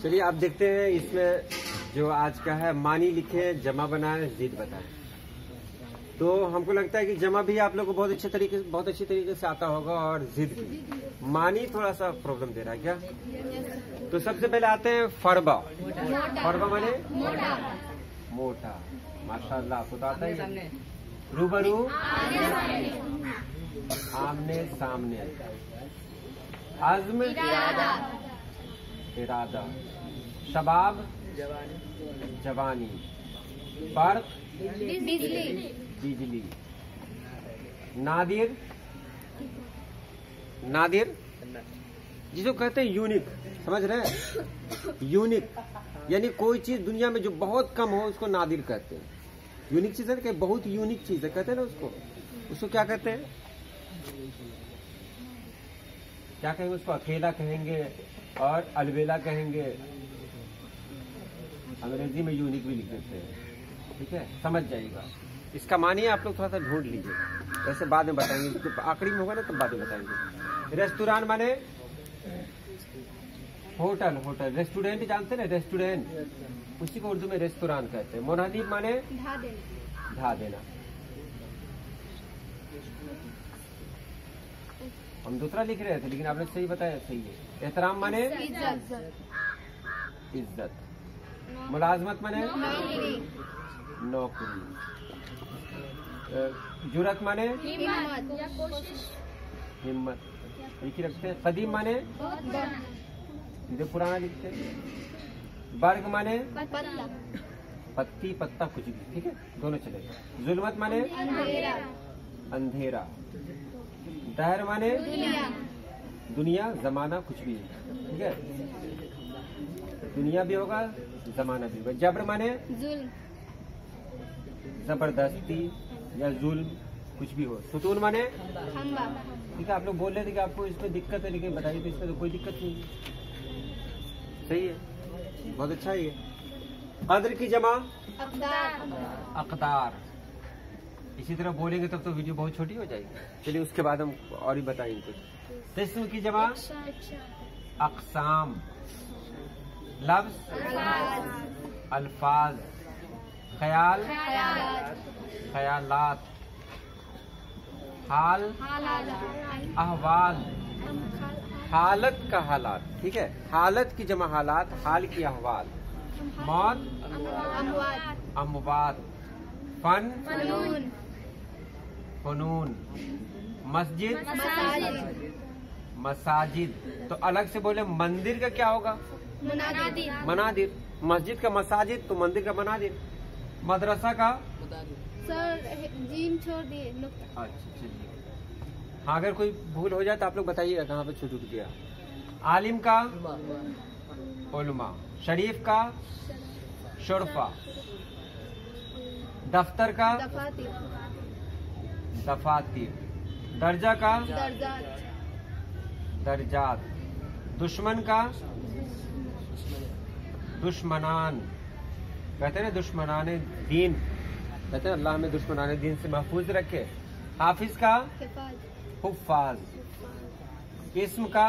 चलिए आप देखते हैं इसमें जो आज का है मानी लिखे, जमा बनाए, जिद बताए। तो हमको लगता है कि जमा भी आप लोग को बहुत अच्छी तरीके से आता होगा और जिद भी। मानी थोड़ा सा प्रॉब्लम दे रहा है क्या? तो सबसे पहले आते हैं फरबा। फरबा माने मोटा। माशाल्लाह, आपको तो आता है। रूबरू, आमने सामने। अज़्म, इरादा। शबाब, जवानी। बर्क, बिजली। नादिर, नादिर जिसको कहते हैं यूनिक, समझ रहे हैं? यूनिक यानी कोई चीज दुनिया में जो बहुत कम हो उसको नादिर कहते हैं। यूनिक चीज है कि बहुत यूनिक चीज है, कहते हैं ना उसको क्या कहते हैं? क्या कहेंगे उसको? अकेला कहेंगे और अलबेला कहेंगे। अंग्रेजी में यूनिक भी लिख देते हैं, ठीक है, समझ जाइएगा। इसका मानिए आप लोग थोड़ा सा ढूंढ लीजिए, वैसे बाद में बताएंगे, जब आखिरी में होगा ना तब बाद में बताएंगे। रेस्टोरेंट माने होटल, होटल। रेस्टोरेंट जानते ना, रेस्टोरेंट उसी को उर्दू में रेस्टोरेंट कहते हैं। मुनादिब माने ढा देना। हम दूसरा लिख रहे थे लेकिन आपने सही बताया, सही है। एहतराम माने इज्जत। मुलाजमत माने नौकरी। जुरत माने हिम्मत, लिख रखते हैं। कदीम माने जो पुराना लिखते हैं। बर्ग माने पत्ती, पत्ता, कुछ भी, ठीक है, दोनों चलेगा। जुल्मत माने अंधेरा। दहर माने दुनिया, जमाना, कुछ भी, ठीक है, दुनिया भी होगा जमाना भी होगा। जबर माने जबरदस्ती या जुल्म, कुछ भी हो। सुतून माने ठीक है। आप लोग बोल रहे थे कि आपको इसमें दिक्कत है, लेकिन बताइए तो इसमें तो कोई दिक्कत नहीं, सही है, बहुत अच्छा है ये। कद्र की जमा अक़दार। इसी तरह बोलेंगे तब तो वीडियो बहुत छोटी हो जाएगी। चलिए उसके बाद हम और ही बताएंगे कुछ। किस्म की जमा अक़साम। लफ्ज़ अल्फाज। ख्याल ख्यालात। हाल अहवाल। हालत का हालात, ठीक है, हालत की जमा हालात, हाल की अहवाल। मौत अमवात। फन फनून। मस्जिद मसाजिद। तो अलग से बोले मंदिर का क्या होगा? मनादिर। मस्जिद का मसाजिद, तो मंदिर का मनादिर। मदरसा का सर जीम छोड़ दिए। अच्छा चलिए, हाँ अगर कोई भूल हो जाए तो आप लोग बताइएगा कहाँ पे छूट गया। आलिम का उलमा। शरीफ का शुरफा। दफ्तर का दफातिर। दर्जा का दर्जात। दुश्मन का दुश्मनान। कहते हैं ना दुश्मनाने दीन, कहते हैं अल्लाह में दुश्मनाने दीन से महफूज रखे। हाफिज का हुफ्फाज। इस्म का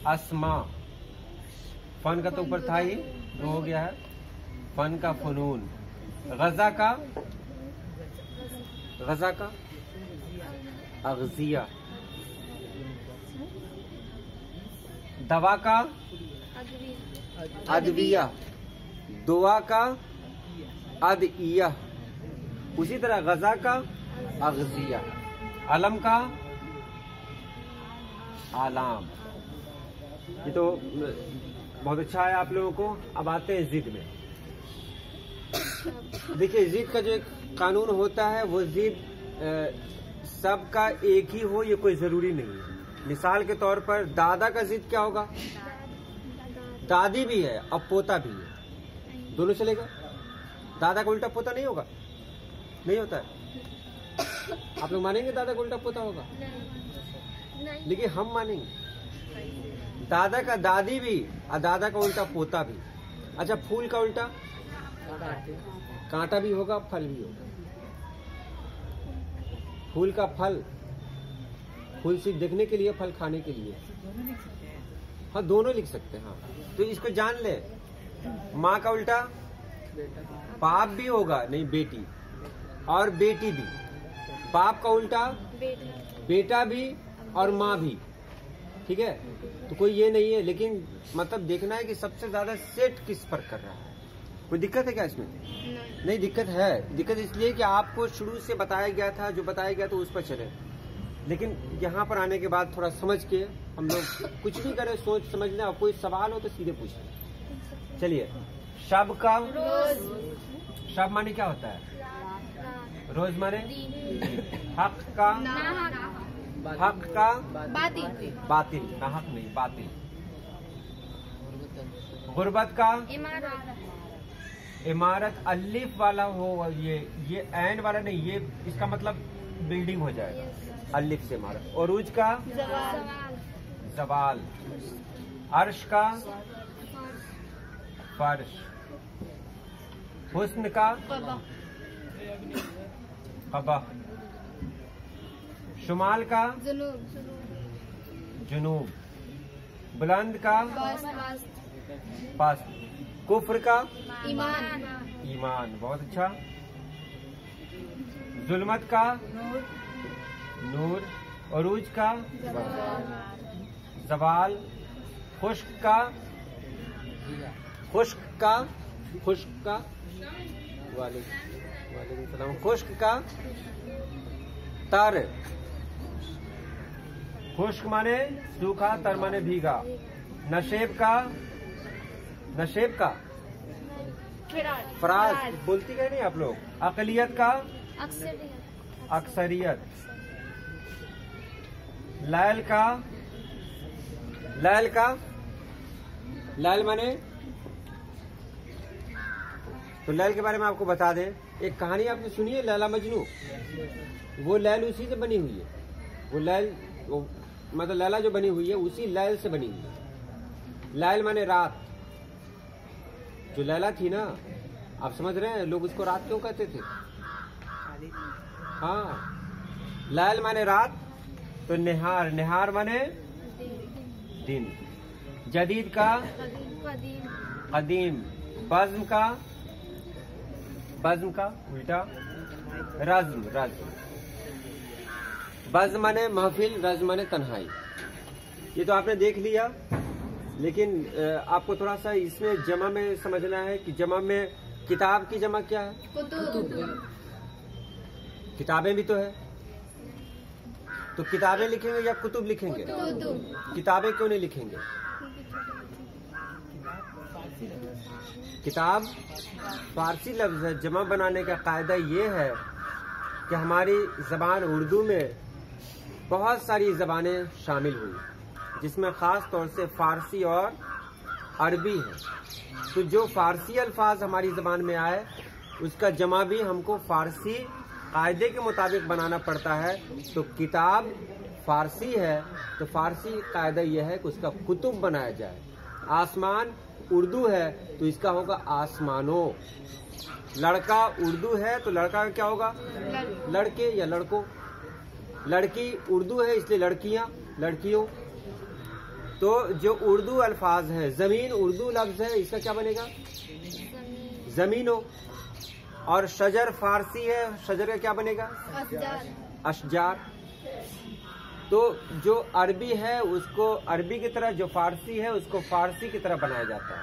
अस्मा। फन का तो ऊपर था ही, दो हो गया है। फन का फनून। गजा का अग़ज़िया। दवा का अदविया। दुआ का अदइया। उसी तरह गजा का अग़ज़िया। अलम का आलाम। ये तो बहुत अच्छा है आप लोगों को। अब आते हैं जिद में। देखिए जिद का जो एक कानून होता है, वो जिद सबका एक ही हो ये कोई जरूरी नहीं है। मिसाल के तौर पर दादा का जिद क्या होगा? दादी भी है अब पोता भी है, दोनों चलेगा। दादा का उल्टा पोता नहीं होगा, नहीं होता है। आप लोग मानेंगे दादा का उल्टा पोता होगा? लेकिन हम मानेंगे दादा का दादी भी और दादा का उल्टा पोता भी। अच्छा, फूल का उल्टा कांटा भी होगा, फल भी होगा। फूल का फल, फूल सिर्फ देखने के लिए, फल खाने के लिए। हाँ दोनों लिख सकते हैं। हाँ तो इसको जान ले, माँ का उल्टा बाप भी होगा, नहीं बेटी, और बेटी भी। बाप का उल्टा बेटा भी और माँ भी, ठीक है। तो कोई ये नहीं है, लेकिन मतलब देखना है कि सबसे ज्यादा सेट किस पर कर रहा है। कोई दिक्कत है क्या इसमें? नहीं दिक्कत है। दिक्कत इसलिए कि आपको शुरू से बताया गया था, जो बताया गया था उस पर चले, लेकिन यहाँ पर आने के बाद थोड़ा समझ के हम लोग कुछ भी करें सोच समझना। और कोई सवाल हो तो सीधे पूछें। चलिए, शब का शब माने क्या होता है? रोज माने हक का हक का बातिल, बातिल, ना हक नहीं बातिल। गुर्बत का इमारत, अलिफ वाला हो, ये ऐन वाला नहीं, ये इसका मतलब बिल्डिंग हो जाएगा, अलिफ से इमारत। उरूज का जवाल, अर्श का फर्श, हुस्न का कबह, शुमाल का जुनूब, बुलंद का पास, कुफ्र का ईमान, बहुत अच्छा। जुल्मत का नूर, उरूज का जवाल, खुश्क का वालेकुम सलाम, खुश्क का तर, खुश्क माने सूखा, तर माने भीगा। नशेब का फराज, बोलती गए नहीं आप लोग। अकलियत का अक्सरियत, लैल माने, तो लैल के बारे में आपको बता दें, एक कहानी आपने सुनी है लैला मजनू? वो लैल उसी से बनी हुई है। वो लैल मतलब लैला जो बनी हुई है उसी लैल से बनी हुई है। लैल माने रात। जो लैला थी ना, आप समझ रहे हैं लोग उसको रात क्यों कहते थे? हाँ, लैल माने रात, तो निहार माने दिन। जदीद का कदीम, बज़्म का उल्टा रज़्म। बज़्म माने महफिल, रज़्म माने तन्हाई। ये तो आपने देख लिया, लेकिन आपको थोड़ा सा इसमें जमा में समझना है कि जमा में किताब की जमा क्या है? किताबें भी तो है, तो किताबें लिखेंगे या कुतुब लिखेंगे? किताबें क्यों नहीं लिखेंगे? किताब फारसी लफ्ज है। जमा बनाने का कायदा ये है कि हमारी जबान उर्दू में बहुत सारी जबानें शामिल हुई, जिसमें खास तौर से फारसी और अरबी है। तो जो फारसी अल्फाज हमारी जबान में आए उसका जमा भी हमको फारसी कायदे के मुताबिक बनाना पड़ता है। तो किताब फारसी है तो फारसी कायदा यह है कि उसका कुतुब बनाया जाए। आसमान उर्दू है तो इसका होगा आसमानों। लड़का उर्दू है तो लड़का का क्या होगा? लड़के या लड़कों। लड़की उर्दू है इसलिए लड़कियां, लड़कियों। तो जो उर्दू अल्फाज है, जमीन उर्दू लफ्ज है, इसका क्या बनेगा? जमीनों। और शजर फारसी है, शजर का क्या बनेगा? अशजार। तो जो अरबी है उसको अरबी की तरह, जो फारसी है उसको फारसी की तरह बनाया जाता है।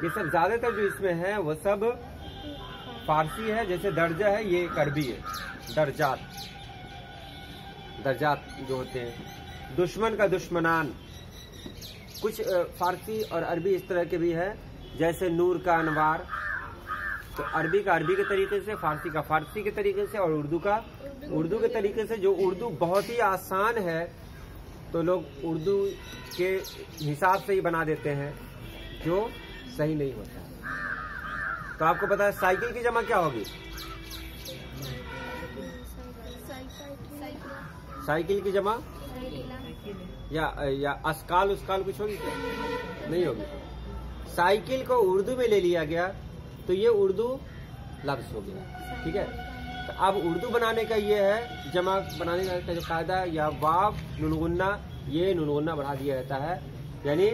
ये सब ज्यादातर जो इसमें है वो सब फारसी है। जैसे दर्जा है ये एक अरबी है, दर्जात जो होते हैं। दुश्मन का दुश्मनान, कुछ फारसी और अरबी इस तरह के भी है। जैसे नूर का अनवार, तो अरबी का अरबी के तरीके से, फारसी का फारसी के तरीके से और उर्दू का उर्दू के तरीके से। जो उर्दू बहुत ही आसान है तो लोग उर्दू के हिसाब से ही बना देते हैं, जो सही नहीं होता। तो आपको पता है साइकिल की जमा क्या होगी? साइकिल की जमा या अस्काल उसकाल कुछ होगी क्या? नहीं होगी। साइकिल को उर्दू में ले लिया गया तो ये उर्दू लफ्ज हो गया, ठीक है। तो अब उर्दू बनाने का ये है, जमा बनाने का जो कायदा, या वाव नुनगुन्ना, ये नुनगुन्ना बढ़ा दिया जाता है। यानी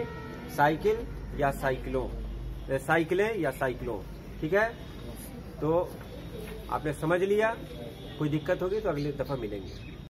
साइकिल या साइकिलों, साइकिलें या साइकिलों। ठीक है, तो आपने समझ लिया। कोई दिक्कत होगी तो अगली दफा मिलेंगे।